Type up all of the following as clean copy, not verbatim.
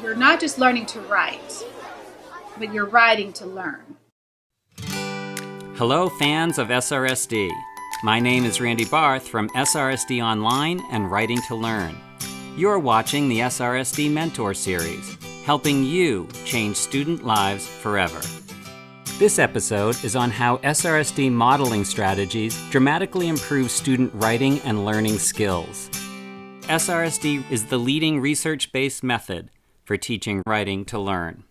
You're not just learning to write, but you're writing to learn. Hello, fans of SRSD. My name is Randy Barth from SRSD Online and Writing to Learn. You're watching the SRSD Mentor Series, helping you change student lives forever. This episode is on how SRSD modeling strategies dramatically improve student writing and learning skills. SRSD is the leading research-based method for teaching writing to learn.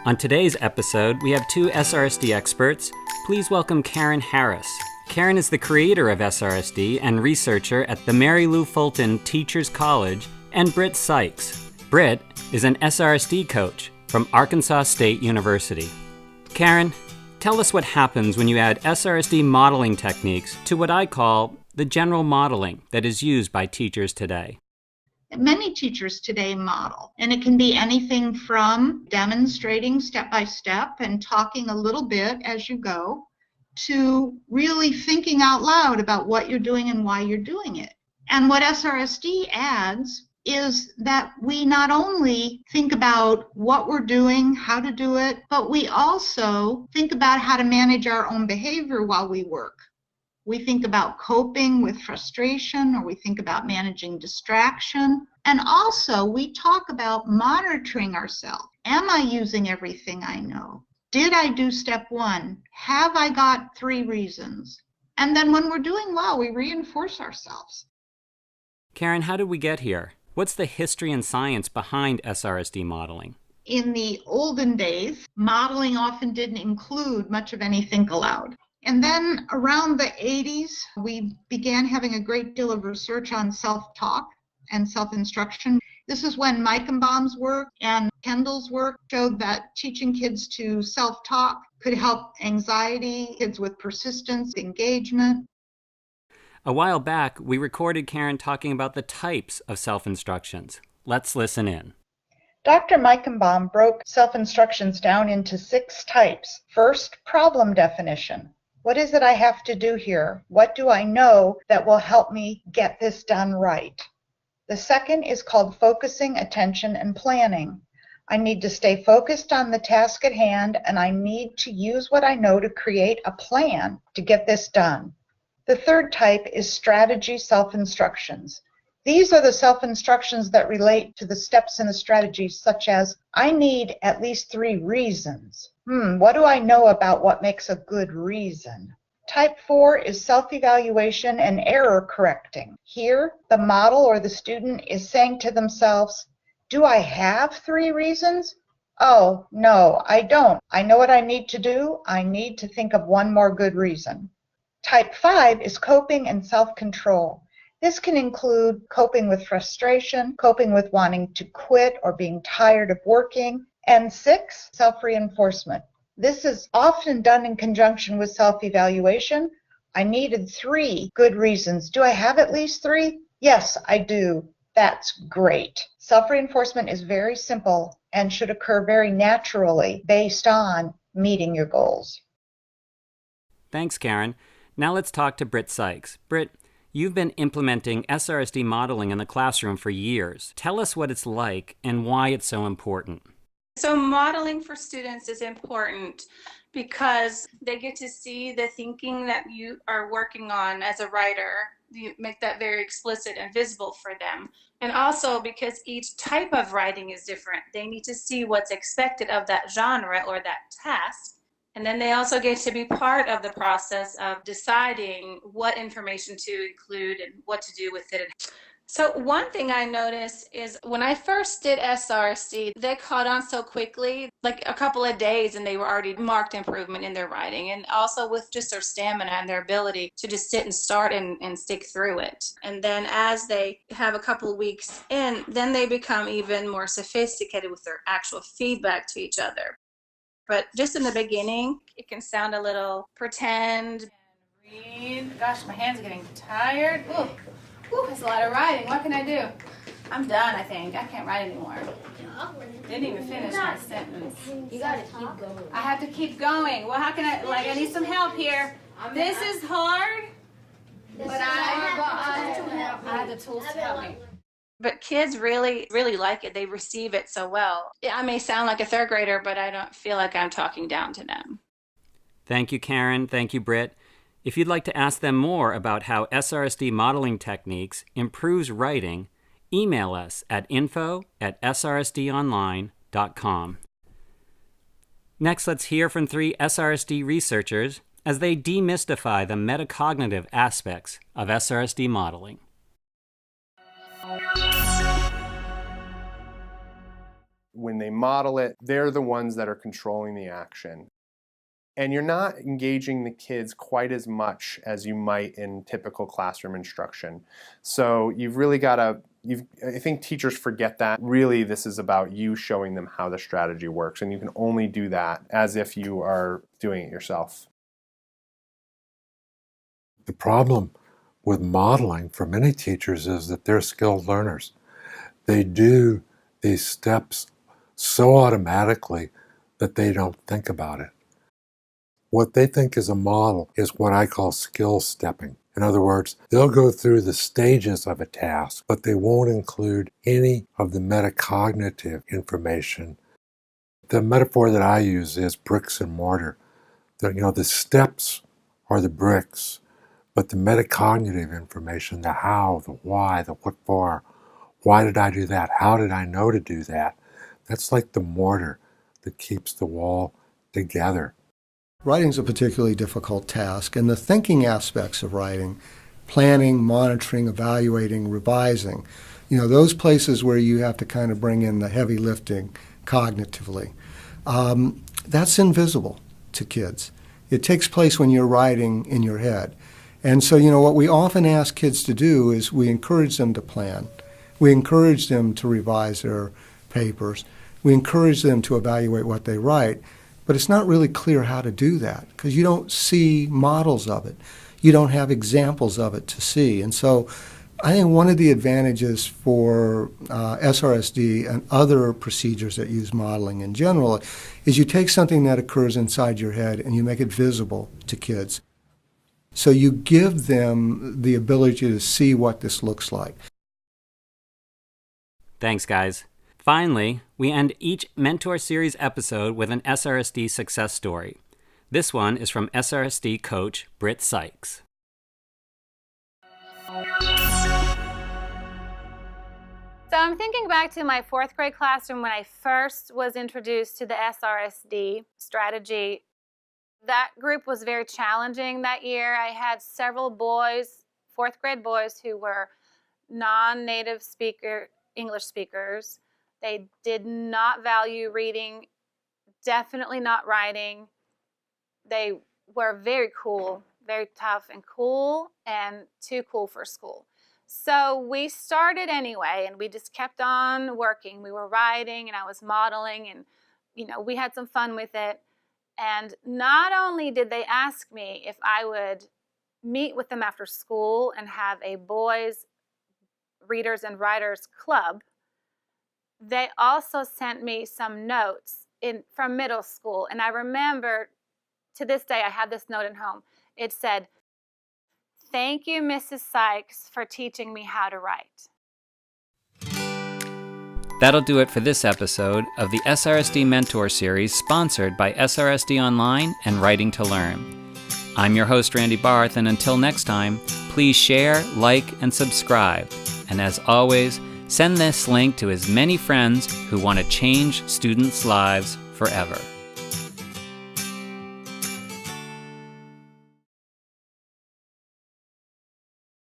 On today's episode, we have two SRSD experts. Please welcome Karen Harris. Karen is the creator of SRSD and researcher at the Mary Lou Fulton Teachers College, and Brit Sikes. Brit is an SRSD coach from Arkansas State University. Karen, tell us what happens when you add SRSD modeling techniques to what I call the general modeling that is used by teachers today. Many teachers today model, and it can be anything from demonstrating step by step and talking a little bit as you go to really thinking out loud about what you're doing and why you're doing it. And what SRSD adds is that we not only think about what we're doing, how to do it, but we also think about how to manage our own behavior while we work. We think about coping with frustration, or we think about managing distraction. And also, we talk about monitoring ourselves. Am I using everything I know? Did I do step one? Have I got 3 reasons? And then when we're doing well, we reinforce ourselves. Karen, how did we get here? What's the history and science behind SRSD modeling? In the olden days, modeling often didn't include much of any think aloud. And then around the 80s, we began having a great deal of research on self-talk and self-instruction. This is when Meichenbaum's work and Kendall's work showed that teaching kids to self-talk could help anxiety, kids with persistence, engagement. A while back, we recorded Karen talking about the types of self-instructions. Let's listen in. Dr. Meichenbaum broke self-instructions down into 6 types. First, problem definition. What is it I have to do here? What do I know that will help me get this done right? The second is called focusing, attention, and planning. I need to stay focused on the task at hand, and I need to use what I know to create a plan to get this done. The third type is strategy self-instructions. These are the self-instructions that relate to the steps in the strategy, such as, I need at least 3 reasons. What do I know about what makes a good reason? Type 4 is self-evaluation and error correcting. Here, the model or the student is saying to themselves, do I have 3 reasons? Oh, no, I don't. I know what I need to do. I need to think of 1 more good reason. Type 5 is coping and self-control. This can include coping with frustration, coping with wanting to quit or being tired of working, and 6, self-reinforcement. This is often done in conjunction with self-evaluation. I needed 3 good reasons. Do I have at least 3? Yes, I do. That's great. Self-reinforcement is very simple and should occur very naturally based on meeting your goals. Thanks, Karen. Now let's talk to Brit Sikes. Brit, you've been implementing SRSD modeling in the classroom for years. Tell us what it's like and why it's so important. So modeling for students is important because they get to see the thinking that you are working on as a writer. You make that very explicit and visible for them. And also because each type of writing is different, they need to see what's expected of that genre or that task. And then they also get to be part of the process of deciding what information to include and what to do with it. So one thing I noticed is when I first did SRSD, they caught on so quickly, like a couple of days, and they were already marked improvement in their writing, and also with just their stamina and their ability to just sit and start and stick through it. And then as they have a couple of weeks in, then they become even more sophisticated with their actual feedback to each other. But just in the beginning, it can sound a little pretend. Read. Gosh, my hands are getting tired. Ooh, that's a lot of writing. What can I do? I'm done, I think. I can't write anymore. Didn't even finish my sentence. You gotta keep going. I have to keep going. Well, how can I need some help here. This is hard, but I have the tools to help me. But kids really, really like it. They receive it so well. I may sound like a third grader, but I don't feel like I'm talking down to them. Thank you, Karen. Thank you, Brit. If you'd like to ask them more about how SRSD modeling techniques improves writing, email us at info@srsdonline.com. Next, let's hear from 3 SRSD researchers as they demystify the metacognitive aspects of SRSD modeling. When they model it, they're the ones that are controlling the action. And you're not engaging the kids quite as much as you might in typical classroom instruction. So you've really got to, I think teachers forget that. Really, this is about you showing them how the strategy works. And you can only do that as if you are doing it yourself. The problem with modeling for many teachers is that they're skilled learners. They do these steps so automatically that they don't think about it. What they think is a model is what I call skill stepping. In other words, they'll go through the stages of a task, but they won't include any of the metacognitive information. The metaphor that I use is bricks and mortar. The steps are the bricks, but the metacognitive information, the how, the why, the what for, why did I do that? How did I know to do that? That's like the mortar that keeps the wall together. Writing is a particularly difficult task, and the thinking aspects of writing, planning, monitoring, evaluating, revising, those places where you have to kind of bring in the heavy lifting cognitively, that's invisible to kids. It takes place when you're writing in your head. And so, what we often ask kids to do is we encourage them to plan. We encourage them to revise their papers. We encourage them to evaluate what they write. But it's not really clear how to do that because you don't see models of it. You don't have examples of it to see. And so I think one of the advantages for SRSD and other procedures that use modeling in general is you take something that occurs inside your head and you make it visible to kids. So you give them the ability to see what this looks like. Thanks, guys. Finally, we end each Mentor Series episode with an SRSD success story. This one is from SRSD coach Brit Sikes. So I'm thinking back to my 4th grade classroom when I first was introduced to the SRSD strategy. That group was very challenging that year. I had several boys, 4th grade boys, who were non-native English speakers. They did not value reading, definitely not writing. They were very cool, very tough and cool, and too cool for school. So we started anyway, and we just kept on working. We were writing, and I was modeling, and we had some fun with it. And not only did they ask me if I would meet with them after school and have a boys' readers and writers club, they also sent me some notes from middle school. And I remember, to this day, I have this note at home. It said, "Thank you, Mrs. Sikes, for teaching me how to write." That'll do it for this episode of the SRSD Mentor Series sponsored by SRSD Online and Writing to Learn. I'm your host, Randy Barth, and until next time, please share, like, and subscribe. And as always, send this link to as many friends who want to change students' lives forever.